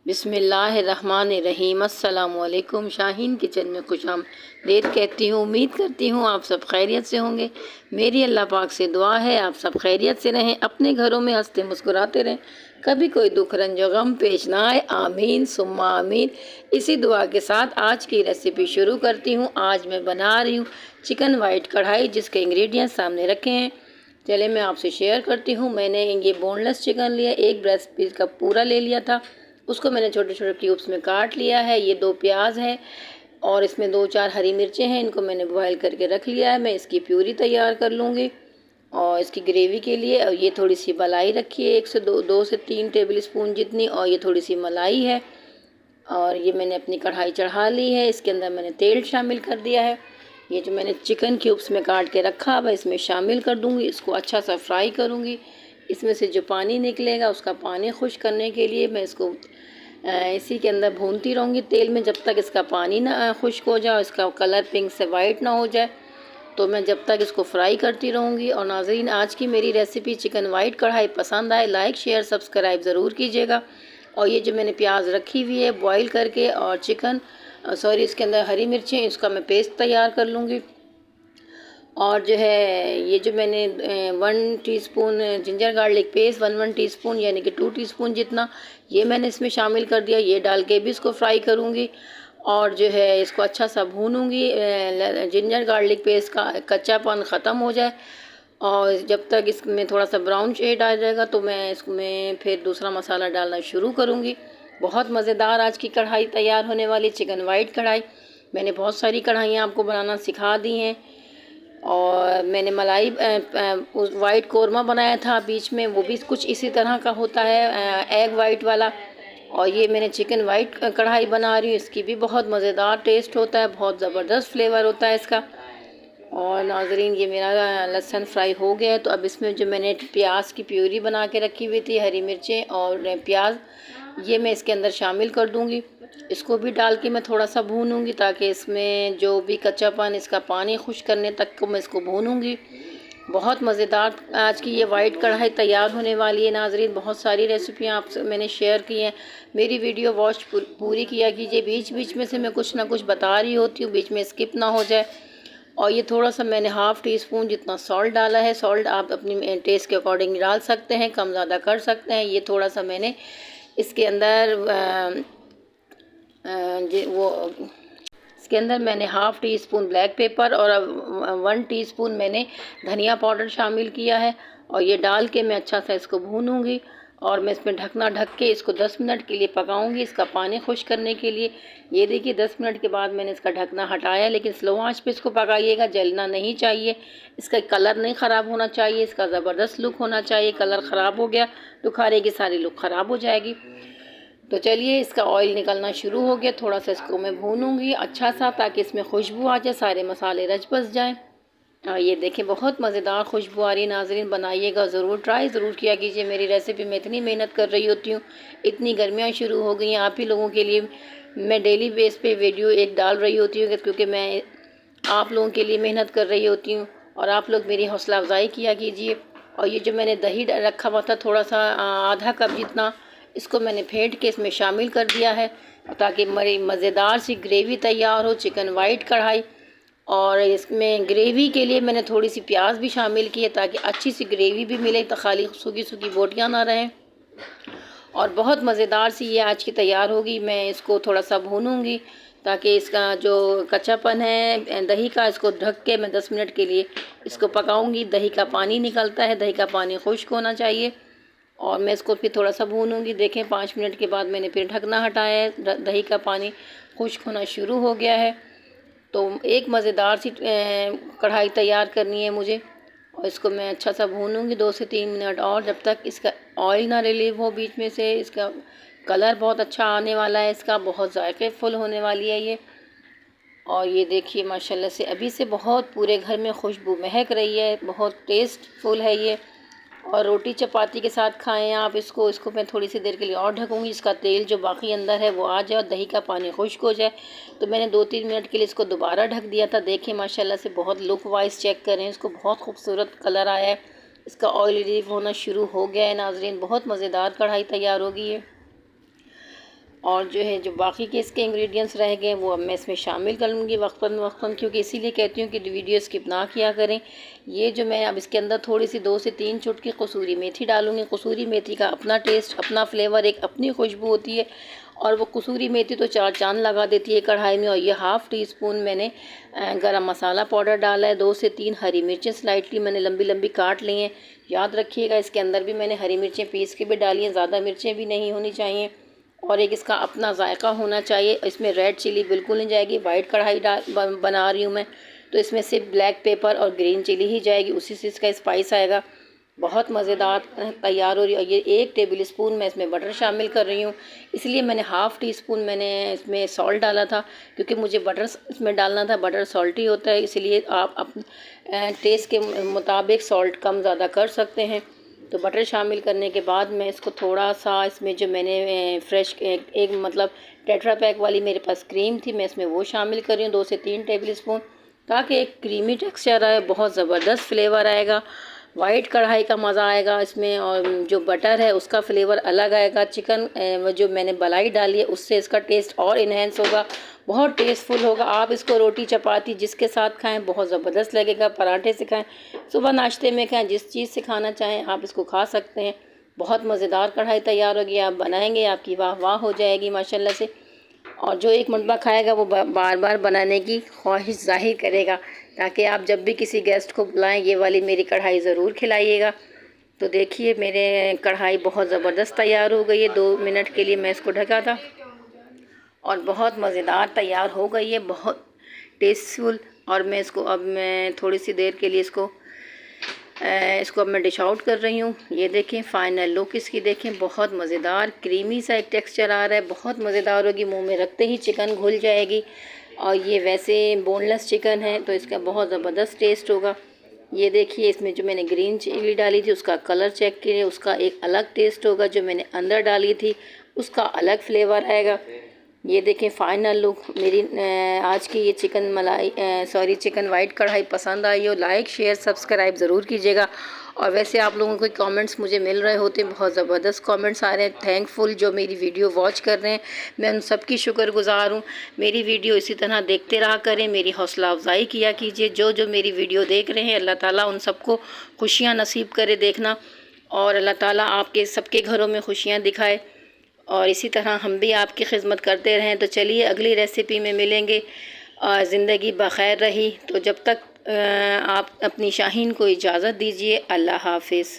बिस्मिल्लाहिर्रहमानिर्रहीम। अस्सलामुअलैकुम। शाहीन किचन में खुशामदीद कहती हूँ। उम्मीद करती हूँ आप सब खैरियत से होंगे। मेरी अल्लाह पाक से दुआ है आप सब खैरियत से रहें, अपने घरों में हंसते मुस्कुराते रहें, कभी कोई दुख रंज गम पेश ना आए। आमीन सुम्मा आमीन। इसी दुआ के साथ आज की रेसिपी शुरू करती हूँ। आज मैं बना रही हूँ चिकन वाइट कढ़ाई, जिसके इंग्रेडिएंट्स सामने रखे हैं। चले मैं आपसे शेयर करती हूँ। मैंने ये बोनलेस चिकन लिया, एक ब्रेस्ट पीस का पूरा ले लिया था, उसको मैंने छोटे छोटे क्यूब्स में काट लिया है। ये 2 प्याज है और इसमें 2-4 हरी मिर्चें हैं, इनको मैंने बॉयल करके रख लिया है। मैं इसकी प्यूरी तैयार कर लूँगी और इसकी ग्रेवी के लिए। और ये थोड़ी सी मलाई रखी है, 2 से 3 टेबल स्पून जितनी, और ये थोड़ी सी मलाई है। और ये मैंने अपनी कढ़ाई चढ़ा ली है, इसके अंदर मैंने तेल शामिल कर दिया है। ये जो मैंने चिकन क्यूब्स में काट के रखा है इसमें शामिल कर दूँगी, इसको अच्छा सा फ्राई करूँगी। इसमें से जो पानी निकलेगा उसका पानी खुश करने के लिए मैं इसको इसी के अंदर भूनती रहूँगी तेल में, जब तक इसका पानी ना खुश्क हो जाए, इसका कलर पिंक से वाइट ना हो जाए। तो मैं जब तक इसको फ्राई करती रहूँगी। और नाज़रीन, आज की मेरी रेसिपी चिकन वाइट कढ़ाई पसंद आए, लाइक शेयर सब्सक्राइब ज़रूर कीजिएगा। और ये जो मैंने प्याज रखी हुई है बॉईल करके, और चिकन इसके अंदर हरी मिर्चें, इसका मैं पेस्ट तैयार कर लूँगी। और जो है ये जो मैंने 1 teaspoon ginger garlic paste, 1 teaspoon यानी कि 2 टीस्पून जितना, ये मैंने इसमें शामिल कर दिया। ये डाल के भी इसको फ्राई करूँगी और जो है इसको अच्छा सा भूनूँगी। जिंजर गार्लिक पेस्ट का कच्चापन ख़त्म हो जाए, और जब तक इसमें थोड़ा सा ब्राउन शेड आ जाएगा तो मैं इसमें फिर दूसरा मसाला डालना शुरू करूँगी। बहुत मज़ेदार आज की कढ़ाई तैयार होने वाली चिकन वाइट कढ़ाई। मैंने बहुत सारी कढ़ाइयाँ आपको बनाना सिखा दी हैं। और मैंने मलाई उस वाइट कोरमा बनाया था बीच में, वो भी कुछ इसी तरह का होता है, एग वाइट वाला। और ये मैंने चिकन वाइट कढ़ाई बना रही हूँ, इसकी भी बहुत मज़ेदार टेस्ट होता है, बहुत ज़बरदस्त फ्लेवर होता है इसका। और नाज़रीन, ये मेरा लहसुन फ्राई हो गया है, तो अब इसमें जो मैंने प्याज की प्यूरी बना के रखी हुई थी, हरी मिर्चें और प्याज, ये मैं इसके अंदर शामिल कर दूंगी। इसको भी डाल के मैं थोड़ा सा भूनूंगी, ताकि इसमें जो भी कच्चापन, इसका पानी खुश करने तक को मैं इसको भूनूंगी। बहुत मज़ेदार आज की ये वाइट कढ़ाई तैयार होने वाली है। नाज़रीन, बहुत सारी रेसिपियाँ आपसे मैंने शेयर की हैं, मेरी वीडियो वॉच पूरी किया कीजिए। बीच बीच में से मैं कुछ ना कुछ बता रही होती हूँ, बीच में स्किप ना हो जाए। और ये थोड़ा सा मैंने हाफ़ टी स्पून जितना सॉल्ट डाला है। सॉल्ट आप अपनी टेस्ट के अकॉर्डिंग डाल सकते हैं, कम ज़्यादा कर सकते हैं। ये थोड़ा सा मैंने इसके अंदर इसके अंदर मैंने half tea spoon black pepper और 1 टीस्पून मैंने धनिया पाउडर शामिल किया है। और ये डाल के मैं अच्छा सा इसको भूनूंगी, और मैं इसमें ढकना ढक के इसको 10 मिनट के लिए पकाऊंगी, इसका पानी खुश करने के लिए। ये देखिए 10 मिनट के बाद मैंने इसका ढकना हटाया, लेकिन स्लो आंच पे इसको पकाइएगा, जलना नहीं चाहिए, इसका कलर नहीं ख़राब होना चाहिए, इसका ज़बरदस्त लुक होना चाहिए। कलर ख़राब हो गया तो खाने की सारी लुक ख़राब हो जाएगी। तो चलिए, इसका ऑयल निकलना शुरू हो गया, थोड़ा सा इसको मैं भूनूंगी अच्छा सा, ताकि इसमें खुशबू आ जाए, सारे मसाले रच बस जाएँ। ये देखें बहुत मज़ेदार खुशबू आ रही है। नाज़रीन, बनाइएगा ज़रूर, ट्राई ज़रूर किया कीजिए। मेरी रेसिपी में इतनी मेहनत कर रही होती हूँ, इतनी गर्मियाँ शुरू हो गई हैं, आप ही लोगों के लिए मैं डेली बेस पे वीडियो एक डाल रही होती हूँ, क्योंकि मैं आप लोगों के लिए मेहनत कर रही होती हूँ, और आप लोग मेरी हौसला अफजाई किया कीजिए। और ये जो मैंने दही रखा हुआ था थोड़ा सा, आधा कप जितना, इसको मैंने फेंट के इसमें शामिल कर दिया है, ताकि मेरी मज़ेदार सी ग्रेवी तैयार हो चिकन वाइट कढ़ाई। और इसमें ग्रेवी के लिए मैंने थोड़ी सी प्याज भी शामिल की है, ताकि अच्छी सी ग्रेवी भी मिले, तो खाली सूखी सूखी बोटियाँ ना रहें। और बहुत मज़ेदार सी ये आज की तैयार होगी। मैं इसको थोड़ा सा भूनूंगी, ताकि इसका जो कच्चापन है दही का, इसको ढक के मैं 10 मिनट के लिए इसको पकाऊंगी। दही का पानी निकलता है, दही का पानी खुश्क होना चाहिए। और मैं इसको फिर थोड़ा सा भूनूंगी। देखें 5 मिनट के बाद मैंने फिर ढकना हटाया है, दही का पानी खुश्क होना शुरू हो गया है। तो एक मज़ेदार सी कढ़ाई तैयार करनी है मुझे, और इसको मैं अच्छा सा भूनूंगी 2 से 3 मिनट, और जब तक इसका ऑयल ना रिलीव हो बीच में से। इसका कलर बहुत अच्छा आने वाला है, इसका बहुत जायक़ेफुल होने वाली है ये। और ये देखिए माशाल्लाह से अभी से बहुत पूरे घर में खुशबू महक रही है, बहुत टेस्टफुल है ये। और रोटी चपाती के साथ खाएं आप इसको मैं थोड़ी सी देर के लिए और ढकूँगी, इसका तेल जो बाकी अंदर है वो आ जाए और दही का पानी खुश्क हो जाए। तो मैंने 2-3 मिनट के लिए इसको दोबारा ढक दिया था। देखिए माशाल्लाह से बहुत लुक वाइज चेक करें, इसको बहुत खूबसूरत कलर आया है, इसका ऑयल रिलीव होना शुरू हो गया है। नाजरीन, बहुत मज़ेदार कढ़ाई तैयार होगी ये। और जो है जो बाकी के इसके इंग्रेडिएंट्स रह गए वो अब मैं इसमें शामिल कर लूँगी वक्फन, क्योंकि इसीलिए कहती हूँ कि वीडियो स्किप ना किया करें। ये जो मैं अब इसके अंदर थोड़ी सी 2 से 3 चुटकी कसूरी मेथी डालूँगी। कसूरी मेथी का अपना टेस्ट, अपना फ्लेवर, एक अपनी खुशबू होती है और वो कसूरी मेथी तो 4 चाँद लगा देती है कढ़ाई में। और ये हाफ़ टी स्पून मैंने गरम मसाला पाउडर डाला है। 2 से 3 हरी मिर्चें स्लाइटली मैंने लंबी लंबी काट ली हैं। याद रखिएगा इसके अंदर भी मैंने हरी मिर्चें पीस के भी डाली हैं, ज़्यादा मिर्चें भी नहीं होनी चाहिए। और एक इसका अपना जायका होना चाहिए। इसमें रेड चिली बिल्कुल नहीं जाएगी, वाइट कढ़ाई बना रही हूँ मैं, तो इसमें सिर्फ ब्लैक पेपर और ग्रीन चिली ही जाएगी, उसी से इसका स्पाइस आएगा। बहुत मज़ेदार तैयार हो रही है। ये 1 टेबल स्पून मैं इसमें बटर शामिल कर रही हूँ, इसलिए मैंने हाफ़ टी स्पून मैंने इसमें सॉल्ट डाला था, क्योंकि मुझे बटर इसमें डालना था। बटर सॉल्टी होता है, इसलिए आप अपने टेस्ट के मुताबिक सॉल्ट कम ज़्यादा कर सकते हैं। तो बटर शामिल करने के बाद मैं इसको थोड़ा सा इसमें जो मैंने फ्रेश एक मतलब टेट्रा पैक वाली मेरे पास क्रीम थी, मैं इसमें वो शामिल कर रही हूँ 2 से 3 टेबल स्पून, ताकि एक क्रीमी टेक्सचर आए, बहुत ज़बरदस्त फ्लेवर आएगा। वाइट कढ़ाई का मज़ा आएगा इसमें, और जो बटर है उसका फ्लेवर अलग आएगा। चिकन जो मैंने मलाई डाली है उससे इसका टेस्ट और इन्हेंस होगा, बहुत टेस्टफुल होगा। आप इसको रोटी चपाती जिसके साथ खाएं बहुत ज़बरदस्त लगेगा। पराठे से खाएं, सुबह नाश्ते में खाएं, जिस चीज़ से खाना चाहें आप इसको खा सकते हैं। बहुत मज़ेदार कढ़ाई तैयार होगी। आप बनाएंगे आपकी वाह वाह हो जाएगी माशाल्लाह से। और जो एक मरतबा खाएगा वो बार बार बनाने की ख्वाहिश ज़ाहिर करेगा, ताकि आप जब भी किसी गेस्ट को बुलाएं ये वाली मेरी कढ़ाई ज़रूर खिलाइएगा। तो देखिए मेरे कढ़ाई बहुत ज़बरदस्त तैयार हो गई है। 2 मिनट के लिए मैं इसको ढका था और बहुत मज़ेदार तैयार हो गई है, बहुत टेस्टफुल। और मैं इसको अब मैं थोड़ी सी देर के लिए इसको अब मैं डिश आउट कर रही हूँ। ये देखें फ़ाइनल लुक इसकी, देखें बहुत मज़ेदार क्रीमी सा एक टेक्सचर आ रहा है, बहुत मज़ेदार होगी। मुंह में रखते ही चिकन घुल जाएगी। और ये वैसे बोनलेस चिकन है तो इसका बहुत ज़बरदस्त टेस्ट होगा। ये देखिए इसमें जो मैंने ग्रीन चिली डाली थी उसका कलर चेक कीजिए, उसका एक अलग टेस्ट होगा। जो मैंने अंदर डाली थी उसका अलग फ्लेवर आएगा। ये देखें फ़ाइनल लुक मेरी आज की ये चिकन वाइट कढ़ाई पसंद आई हो, लाइक शेयर सब्सक्राइब ज़रूर कीजिएगा। और वैसे आप लोगों के कमेंट्स मुझे मिल रहे होते हैं, बहुत ज़बरदस्त कमेंट्स आ रहे हैं। थैंकफुल जो मेरी वीडियो वॉच कर रहे हैं, मैं उन सब की शुक्रगुज़ार हूँ। मेरी वीडियो इसी तरह देखते रहा करें, मेरी हौसला अफजाई किया कीजिए। जो मेरी वीडियो देख रहे हैं अल्लाह ताला उन सबको खुशियाँ नसीब करे देखना, और अल्लाह ताला आपके सबके घरों में खुशियाँ दिखाए, और इसी तरह हम भी आपकी खिदमत करते रहें। तो चलिए अगली रेसिपी में मिलेंगे। ज़िंदगी बखैर रही तो जब तक आप अपनी शाहीन को इजाज़त दीजिए। अल्लाह हाफिज़।